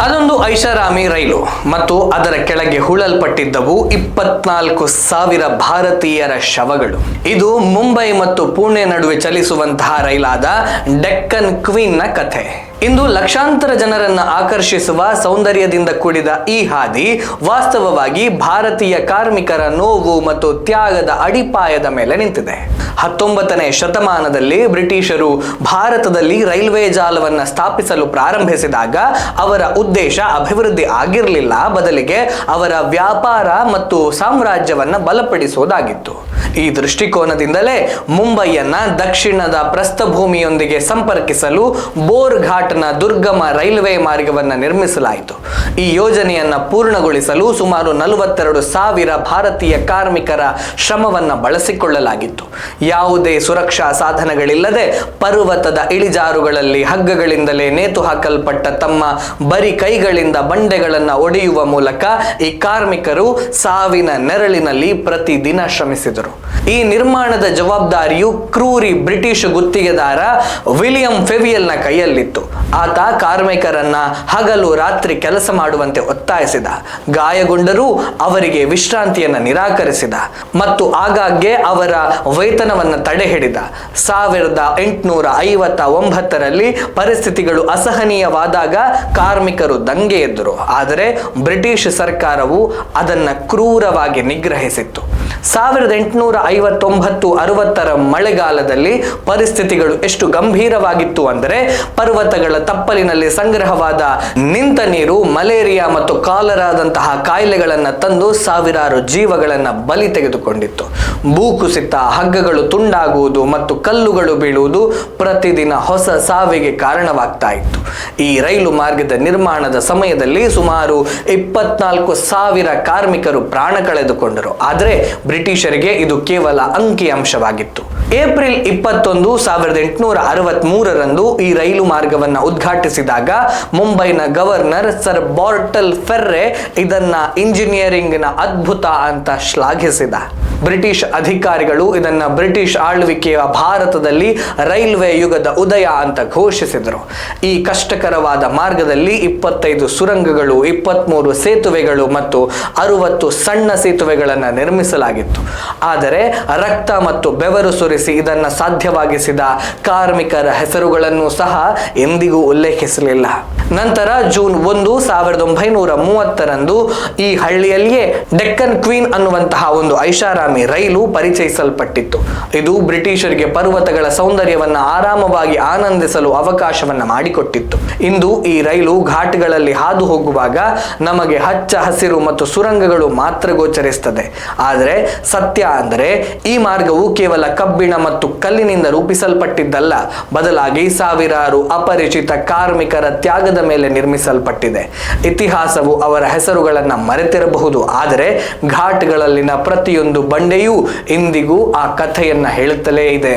ಅದೊಂದು ಐಷಾರಾಮಿ ರೈಲು ಮತ್ತು ಅದರ ಕೆಳಗೆ ಹೂಳಲ್ಪಟ್ಟಿದ್ದವು 24,000 ಭಾರತೀಯರ ಶವಗಳು. ಇದು ಮುಂಬೈ ಮತ್ತು ಪುಣೆ ನಡುವೆ ಚಲಿಸುವಂತಹ ರೈಲಾದ ಡೆಕ್ಕನ್ ಕ್ವೀನ್ನ ಕಥೆ. ಇಂದು ಲಕ್ಷಾಂತರ ಜನರನ್ನ ಆಕರ್ಷಿಸುವ ಸೌಂದರ್ಯದಿಂದ ಕೂಡಿದ ಈ ಹಾದಿ ವಾಸ್ತವವಾಗಿ ಭಾರತೀಯ ಕಾರ್ಮಿಕರ ನೋವು ಮತ್ತು ತ್ಯಾಗದ ಅಡಿಪಾಯದ ಮೇಲೆ ನಿಂತಿದೆ. 19ನೇ ಶತಮಾನದಲ್ಲಿ ಬ್ರಿಟಿಷರು ಭಾರತದಲ್ಲಿ ರೈಲ್ವೆ ಜಾಲವನ್ನು ಸ್ಥಾಪಿಸಲು ಪ್ರಾರಂಭಿಸಿದಾಗ ಅವರ ಉದ್ದೇಶ ಅಭಿವೃದ್ಧಿ ಆಗಿರಲಿಲ್ಲ, ಬದಲಿಗೆ ಅವರ ವ್ಯಾಪಾರ ಮತ್ತು ಸಾಮ್ರಾಜ್ಯವನ್ನ ಬಲಪಡಿಸುವುದಾಗಿತ್ತು. ಈ ದೃಷ್ಟಿಕೋನದಿಂದಲೇ ಮುಂಬೈಯನ್ನ ದಕ್ಷಿಣದ ಪ್ರಸ್ಥಭೂಮಿಯೊಂದಿಗೆ ಸಂಪರ್ಕಿಸಲು ಬೋರ್ ಘಾಟ್ನ ದುರ್ಗಮ ರೈಲ್ವೆ ಮಾರ್ಗವನ್ನು ನಿರ್ಮಿಸಲಾಯಿತು. ಈ ಯೋಜನೆಯನ್ನ ಪೂರ್ಣಗೊಳಿಸಲು ಸುಮಾರು 42,000 ಭಾರತೀಯ ಕಾರ್ಮಿಕರ ಶ್ರಮವನ್ನು ಬಳಸಿಕೊಳ್ಳಲಾಗಿತ್ತು. ಯಾವುದೇ ಸುರಕ್ಷಾ ಸಾಧನಗಳಿಲ್ಲದೆ ಪರ್ವತದ ಇಳಿಜಾರುಗಳಲ್ಲಿ ಹಗ್ಗಗಳಿಂದಲೇ ನೇತು ಹಾಕಲ್ಪಟ್ಟ ತಮ್ಮ ಬರಿ ಕೈಗಳಿಂದ ಬಂಡೆಗಳನ್ನು ಒಡೆಯುವ ಮೂಲಕ ಈ ಕಾರ್ಮಿಕರು ಸಾವಿನ ನೆರಳಿನಲ್ಲಿ ಪ್ರತಿದಿನ ಶ್ರಮಿಸಿದರು. ಈ ನಿರ್ಮಾಣದ ಜವಾಬ್ದಾರಿಯು ಕ್ರೂರಿ ಬ್ರಿಟಿಷ್ ಗುತ್ತಿಗೆದಾರ ವಿಲಿಯಂ ಫೆವಿಯಲ್ನ ಕೈಯಲ್ಲಿತ್ತು. ಆತ ಕಾರ್ಮಿಕರನ್ನ ಹಗಲು ರಾತ್ರಿ ಕೆಲಸ ಮಾಡುವಂತೆ ಒತ್ತಾಯಿಸಿದ, ಗಾಯಗೊಂಡರೂ ಅವರಿಗೆ ವಿಶ್ರಾಂತಿಯನ್ನು ನಿರಾಕರಿಸಿದ ಮತ್ತು ಆಗಾಗ್ಗೆ ಅವರ ವೇತನವನ್ನು ತಡೆಹಿಡಿದ. 1859ರಲ್ಲಿ ಪರಿಸ್ಥಿತಿಗಳು ಅಸಹನೀಯವಾದಾಗ ಕಾರ್ಮಿಕರು ದಂಗೆ ಎದ್ದರು. ಆದರೆ ಬ್ರಿಟಿಷ್ ಸರ್ಕಾರವು ಅದನ್ನು ಕ್ರೂರವಾಗಿ ನಿಗ್ರಹಿಸಿತ್ತು. 1859-60ರ ಮಳೆಗಾಲದಲ್ಲಿ ಪರಿಸ್ಥಿತಿಗಳು ಎಷ್ಟು ಗಂಭೀರವಾಗಿತ್ತು ಅಂದರೆ ಪರ್ವತಗಳ ತಪ್ಪಲಿನಲ್ಲಿ ಸಂಗ್ರಹವಾದ ನಿಂತ ನೀರು ಮಲೇರಿಯಾ ಮತ್ತು ಕಾಲರಾದಂತಹ ಕಾಯಿಲೆಗಳನ್ನು ತಂದು ಸಾವಿರಾರು ಜೀವಗಳನ್ನು ಬಲಿ ತೆಗೆದುಕೊಂಡಿತ್ತು. ಭೂಕುಸಿತ, ಹಗ್ಗಗಳು ತುಂಡಾಗುವುದು ಮತ್ತು ಕಲ್ಲುಗಳು ಬೀಳುವುದು ಪ್ರತಿದಿನ ಹೊಸ ಸಾವಿಗೆ ಕಾರಣವಾಗ್ತಾ ಇತ್ತು. ಈ ರೈಲು ಮಾರ್ಗದ ನಿರ್ಮಾಣದ ಸಮಯದಲ್ಲಿ ಸುಮಾರು 24,000 ಕಾರ್ಮಿಕರು ಪ್ರಾಣ ಕಳೆದುಕೊಂಡರು. ಆದರೆ ಬ್ರಿಟಿಷರಿಗೆ ಇದು ಕೇವಲ ಅಂಕಿಅಂಶವಾಗಿತ್ತು. ಏಪ್ರಿಲ್ 21, 1863ರಂದು ಈ ರೈಲು ಮಾರ್ಗವನ್ನು ಉದ್ಘಾಟಿಸಿದಾಗ ಮುಂಬೈನ ಗವರ್ನರ್ ಸರ್ ಬಾರ್ಟಲ್ ಫೆರ್ರೆ ಇದನ್ನ ಇಂಜಿನಿಯರಿಂಗ್ನ ಅದ್ಭುತ ಅಂತ ಶ್ಲಾಘಿಸಿದ. ಬ್ರಿಟಿಷ್ ಅಧಿಕಾರಿಗಳು ಇದನ್ನ ಬ್ರಿಟಿಷ್ ಆಳ್ವಿಕೆಯ ಭಾರತದಲ್ಲಿ ರೈಲ್ವೆ ಯುಗದ ಉದಯ ಅಂತ ಘೋಷಿಸಿದರು. ಈ ಕಷ್ಟಕರವಾದ ಮಾರ್ಗದಲ್ಲಿ 25 ಸುರಂಗಗಳು, 23 ಸೇತುವೆಗಳು ಮತ್ತು 60 ಸಣ್ಣ ಸೇತುವೆಗಳನ್ನು ನಿರ್ಮಿಸಲಾಗಿತ್ತು. ಆದರೆ ರಕ್ತ ಮತ್ತು ಬೆವರು ಸುರಿಸಿ ಇದನ್ನ ಸಾಧ್ಯವಾಗಿಸಿದ ಕಾರ್ಮಿಕರ ಹೆಸರುಗಳನ್ನು ಸಹ ಎಂದಿಗೂ ಉಲ್ಲೇಖಿಸಲಿಲ್ಲ. ನಂತರ ಜೂನ್ 1, 1930ರಂದು ಈ ಹಳ್ಳಿಯಲ್ಲಿಯೇ ಡೆಕ್ಕನ್ ಕ್ವೀನ್ ಅನ್ನುವಂತಹ ಒಂದು ಐಷಾರಾಮಿ ರೈಲು ಪರಿಚಯಿಸಲ್ಪಟ್ಟಿತ್ತು. ಇದು ಬ್ರಿಟಿಷರಿಗೆ ಪರ್ವತಗಳ ಸೌಂದರ್ಯವನ್ನು ಆರಾಮವಾಗಿ ಆನಂದಿಸಲು ಅವಕಾಶವನ್ನು ಮಾಡಿಕೊಟ್ಟಿತ್ತು. ಇಂದು ಈ ರೈಲು ಘಾಟ್ಗಳಲ್ಲಿ ಹಾದು ಹೋಗುವಾಗ ನಮಗೆ ಹಚ್ಚ ಹಸಿರು ಮತ್ತು ಸುರಂಗಗಳು ಮಾತ್ರ ಗೋಚರಿಸುತ್ತದೆ. ಆದರೆ ಸತ್ಯ ಅಂದರೆ ಈ ಮಾರ್ಗವು ಕೇವಲ ಕಬ್ಬಿಣ ಮತ್ತು ಕಲ್ಲಿನಿಂದ ರೂಪಿಸಲ್ಪಟ್ಟಿದ್ದಲ್ಲ, ಬದಲಾಗಿ ಸಾವಿರಾರು ಅಪರಿಚಿತ ಕಾರ್ಮಿಕರ ತ್ಯಾಗದ ಮೇಲೆ ನಿರ್ಮಿಸಲ್ಪಟ್ಟಿದೆ. ಇತಿಹಾಸವು ಅವರ ಹೆಸರುಗಳನ್ನು ಮರೆತಿರಬಹುದು, ಆದರೆ ಘಾಟ್ಗಳಲ್ಲಿನ ಪ್ರತಿಯೊಂದು ಬಂಡೆಯೂ ಇಂದಿಗೂ ಆ ಕಥೆಯನ್ನ ಹೇಳುತ್ತಲೇ ಇದೆ.